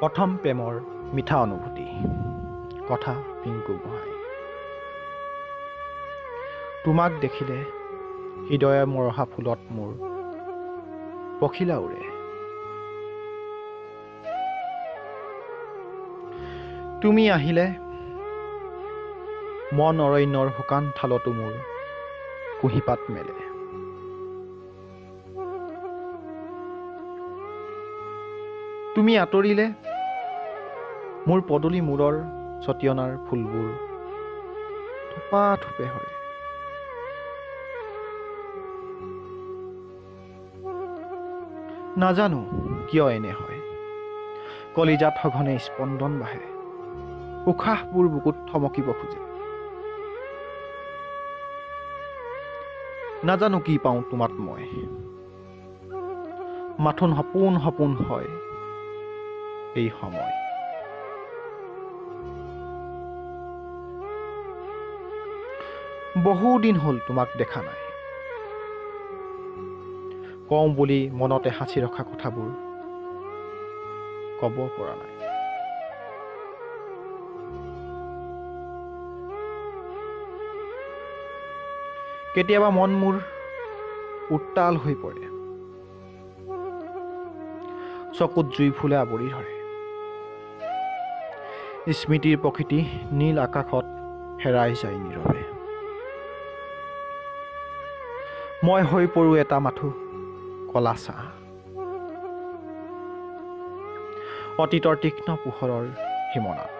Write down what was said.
প্ৰথম প্ৰেমৰ মিঠা অনুভূতি। কথা পিংকু গোহাঁই। তোমাক দেখিলে হৃদয়ে মৰহা ফুলত মোৰ পখিলা উৰে। তুমি আহিলে মন অৰণ্যৰ শুকান ঠালতো মোৰ কুঁহিপাত মেলে। তুমি আঁতৰিলে মোৰ পদূলি মূৰৰ ছটিয়নাৰ ফুলবোৰ থোপা থোপে সৰে। নাজানো কিয় এনে হয়, কলিজাত সঘনে স্পন্দন বাঢ়ে, উশাহবোৰ বুকুত থমকিব খোজে। নাজানো কি পাওঁ তোমাত মই, মাথোন সপোন সপোন হয় এই সময়। বহুদিন হ'ল তোমাক দেখা নাই, কওঁ বুলি মনতে সাঁচি ৰখা কথাবোৰ ক'ব পৰা নাই। কেতিয়াবা মন মোৰ উত্তাল হৈ পৰে, চকুত জুই ফুলে আৱৰি ধৰে। স্মৃতিৰ প্ৰকৃতি নীল আকাশত হেৰাই যায় নীৰৱে। মই হৈ পৰো এটা মাথো কলা ছাঁ, অতীতৰ তীক্ষ্ণ পোহৰৰ সীমনাত।